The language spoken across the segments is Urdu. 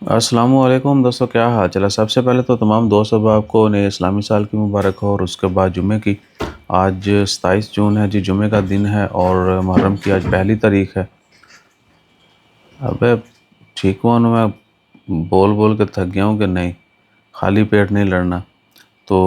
السلام علیکم دوستو، کیا حال چل ہے؟ سب سے پہلے تو تمام دوست احباب کو نئے اسلامی سال کی مبارک ہو، اور اس کے بعد جمعے کی۔ آج 27 جون ہے جی، جمعے کا دن ہے، اور محرم کی آج پہلی تاریخ ہے۔ ابے ٹھیک ہوں میں بول بول کے تھک گیا ہوں کہ نہیں، خالی پیٹ نہیں لڑنا۔ تو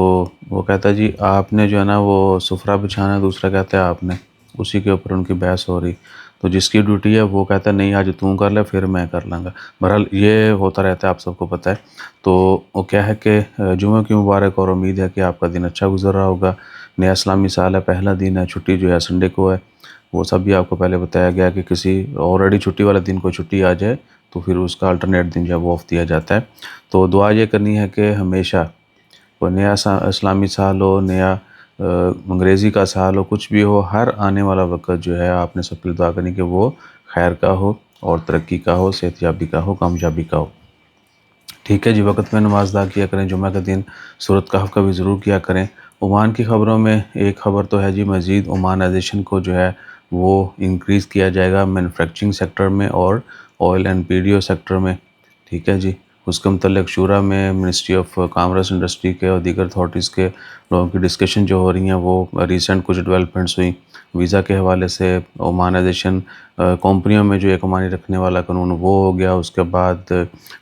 وہ کہتا ہے جی آپ نے جو ہے نا وہ سفرہ بچھانا ہے، دوسرا کہتا ہے آپ نے، اسی کے اوپر ان کی بحث ہو رہی۔ تو جس کی ڈیوٹی ہے وہ کہتا ہے نہیں آج تم کر لے، پھر میں کر لوں گا۔ بہرحال یہ ہوتا رہتا ہے، آپ سب کو پتہ ہے۔ تو وہ کیا ہے کہ جمعہ کی مبارک، اور امید ہے کہ آپ کا دن اچھا گزر رہا ہوگا۔ نیا اسلامی سال ہے، پہلا دن ہے، چھٹی جو ہے سنڈے کو ہے، وہ سب بھی آپ کو پہلے بتایا گیا کہ کسی آلریڈی چھٹی والے دن کو چھٹی آ جائے تو پھر اس کا الٹرنیٹ دن جو ہے وہ آف دیا جاتا ہے۔ تو دعا یہ کرنی ہے کہ ہمیشہ کوئی نیا اسلامی سال ہو، نیا انگریزی کا سال ہو، کچھ بھی ہو، ہر آنے والا وقت جو ہے آپ نے سب کے لیے دعا کرنی کہ وہ خیر کا ہو، اور ترقی کا ہو، صحت یابی کا ہو، کامیابی کا ہو۔ ٹھیک ہے جی، وقت میں نماز ادا کیا کریں، جمعہ کا دن سورۃ کہف کا بھی ضرور کیا کریں۔ عمان کی خبروں میں ایک خبر تو ہے جی، مزید عمانائزیشن کو جو ہے وہ انکریز کیا جائے گا مینوفیکچرنگ سیکٹر میں اور آئل اینڈ پیڈیو سیکٹر میں۔ ٹھیک ہے جی، اس کے متعلق شورا میں منسٹری آف کامرس انڈسٹری کے اور دیگر اتھارٹیز کے لوگوں کی ڈسکشن جو ہو رہی ہیں، وہ ریسنٹ کچھ ڈیولپمنٹس ہوئی ویزا کے حوالے سے۔ عمانائزیشن کمپنیوں میں جو ایک عمانی رکھنے والا قانون وہ ہو گیا، اس کے بعد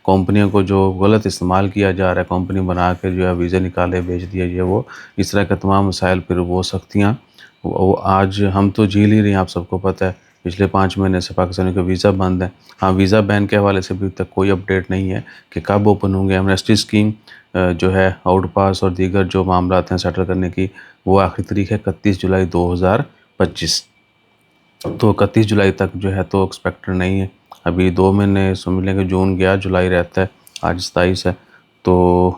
کمپنیوں کو جو غلط استعمال کیا جا رہا ہے، کمپنی بنا کے جو ہے ویزے نکالے بیچ دیا یہ وہ، اس طرح کے تمام مسائل، پھر وہ سختیاں وہ آج ہم تو جھیل ہی رہے ہیں، آپ سب کو پتہ ہے۔ پچھلے 5 مہینے سے پاکستانی کا ویزا بند ہے۔ ہاں، ویزا بین کے حوالے سے ابھی تک کوئی اپڈیٹ نہیں ہے کہ کب اوپن ہوں گے۔ ایمنسٹی اسکیم جو ہے آؤٹ پاس اور دیگر جو معاملات ہیں سیٹل کرنے کی، وہ آخری تاریخ ہے 31 جولائی 2025۔ تو 31 جولائی تک جو ہے تو ایکسپیکٹڈ نہیں ہے۔ ابھی 2 مہینے سمجھ لیں کہ جون گیا، جولائی رہتا ہے، آج 27 ہے، تو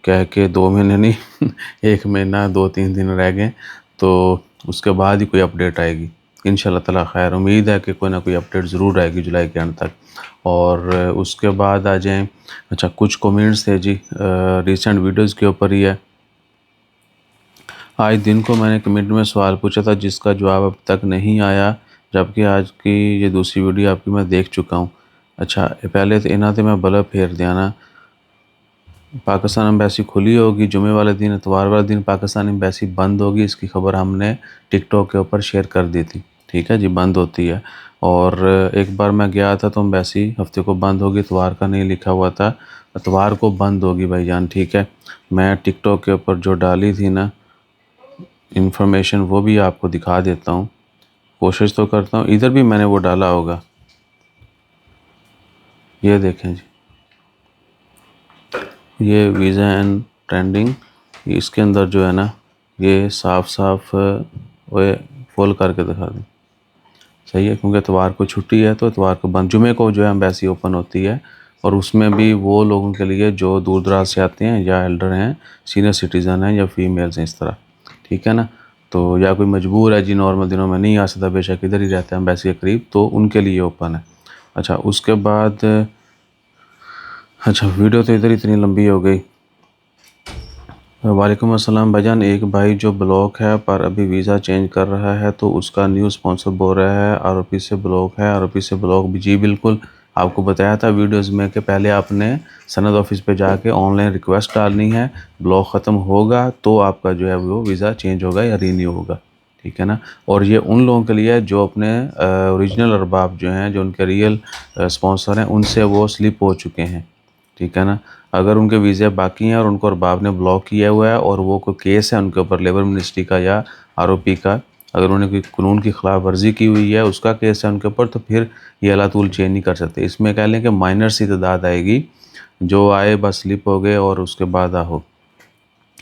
کیا ہے کہ 2 مہینے نہیں 1 مہینہ 2-3 دن رہ گئے، تو اس کے بعد ہی کوئی اپڈیٹ آئے گی انشاءاللہ تعالیٰ۔ خیر، امید ہے کہ کوئی نہ کوئی اپڈیٹ ضرور آئے گی جولائی کے اینڈ تک۔ اور اس کے بعد آ جائیں، اچھا کچھ کومنٹس تھے جی ریسنٹ ویڈیوز کے اوپر ہی ہے۔ آج دن کو میں نے کمنٹ میں سوال پوچھا تھا جس کا جواب اب تک نہیں آیا، جبکہ آج کی یہ دوسری ویڈیو آپ کی میں دیکھ چکا ہوں۔ اچھا پہلے تو انہاں تے میں بلب پھیر دیا نا، پاکستان ایمبیسی کھلی ہوگی جمعے والے دن، اتوار والے دن پاکستان ایمبیسی بند ہوگی، اس کی خبر ہم نے ٹک ٹاک کے اوپر شیئر کر دی تھی۔ ٹھیک ہے جی، بند ہوتی ہے۔ اور ایک بار میں گیا تھا تو ایمبیسی ہفتے کو بند ہوگی، اتوار کا نہیں لکھا ہوا تھا، اتوار کو بند ہوگی بھائی جان۔ ٹھیک ہے، میں ٹک ٹاک کے اوپر جو ڈالی تھی نا انفارمیشن، وہ بھی آپ کو دکھا دیتا ہوں، کوشش تو کرتا ہوں، ادھر بھی میں نے وہ ڈالا ہوگا، یہ دیکھیں جی، یہ ویزا اینڈ ٹرینڈنگ، اس کے اندر جو ہے نا یہ صاف صاف فول کر کے دکھا دیں، صحیح ہے، کیونکہ اتوار کو چھٹی ہے تو اتوار کو بند، جمعے کو جو ہے ایمبیسی اوپن ہوتی ہے، اور اس میں بھی وہ لوگوں کے لیے جو دور دراز سے آتے ہیں، یا ایلڈر ہیں، سینئر سٹیزن ہیں، یا فیمیلز ہیں، اس طرح۔ ٹھیک ہے نا، تو یا کوئی مجبور ہے جی نارمل دنوں میں نہیں آ سکتا، بے شک ادھر ہی رہتا ہے ایمبیسی کے قریب، تو ان کے لیے اوپن ہے۔ اچھا اس کے بعد، اچھا ویڈیو تو ادھر اتنی لمبی ہو گئی۔ وعلیکم السلام بھائی جان، ایک بھائی جو بلاک ہے پر ابھی ویزا چینج کر رہا ہے تو اس کا نیو اسپانسر بول رہا ہے آر او پی سے بلاک ہے، آر او پی سے بلاک بھی، جی بالکل، آپ کو بتایا تھا ویڈیوز میں کہ پہلے آپ نے سند آفس پہ جا کے آن لائن ریکویسٹ ڈالنی ہے، بلاک ختم ہوگا تو آپ کا جو ہے وہ ویزا چینج ہوگا یا رینیو ہوگا۔ ٹھیک ہے نا، اور یہ ان لوگوں کے لیے جو اپنے اوریجنل ارباب جو ہیں، جو ان کے ریئل اسپانسر ہیں، ان سے وہ سلپ ہو چکے ہیں۔ ٹھیک ہے نا، اگر ان کے ویزے باقی ہیں اور ان کو ارباب نے بلاک کیا ہوا ہے اور وہ کوئی کیس ہے ان کے اوپر لیبر منسٹری کا یا آر او پی کا، اگر انہوں نے کوئی قانون کی خلاف ورزی کی ہوئی ہے، اس کا کیس ہے ان کے اوپر، تو پھر یہ اللہ طول چینج نہیں کر سکتے۔ اس میں کہہ لیں کہ مائنر سی تعداد آئے گی، جو آئے بس سلپ ہو گئے اور اس کے بعد ہو،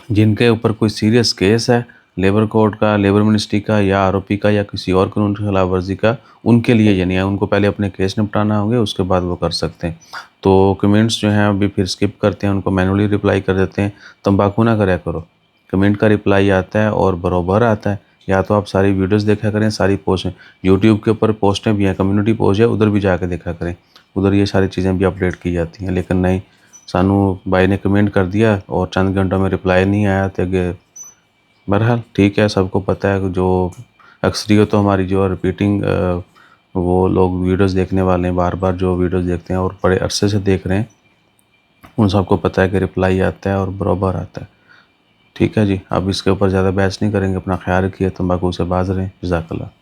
جن کے اوپر کوئی سیریس کیس ہے لیبر کورٹ کا، لیبر منسٹری کا، یا آر او پی کا، یا کسی اور قانون کی خلاف ورزی کا، ان کے لیے یعنی ان کو پہلے اپنے کیس نپٹانا ہوں گے، اس کے بعد وہ کر سکتے ہیں۔ تو کمنٹس جو ہیں ابھی پھر سکپ کرتے ہیں، ان کو مینولی رپلائی کر دیتے ہیں۔ تمباکو نہ کریا کرو، کمنٹ کا رپلائی آتا ہے اور بروبر آتا ہے، یا تو آپ ساری ویڈیوز دیکھا کریں، ساری پوسٹیں یوٹیوب کے اوپر پوسٹیں بھی ہیں، کمیونٹی پوسٹ ہے، ادھر بھی جا کے دیکھا کریں، ادھر یہ ساری چیزیں بھی اپڈیٹ کی جاتی ہیں۔ لیکن نہیں، سانو بھائی نے کمنٹ کر دیا اور چند گھنٹوں میں رپلائی نہیں آیا تو کہ بہرحال ٹھیک ہے، سب کو پتہ ہے جو اکثریت تو ہماری جو ریپیٹنگ وہ لوگ ویڈیوز دیکھنے والے ہیں، بار بار جو ویڈیوز دیکھتے ہیں اور بڑے عرصے سے دیکھ رہے ہیں، ان سب کو پتہ ہے کہ رپلائی آتا ہے اور برابر آتا ہے۔ ٹھیک ہے جی، اب اس کے اوپر زیادہ بحث نہیں کریں گے، اپنا خیال رکھیے، تمباکو سے باز رہیں۔ جزاک اللہ۔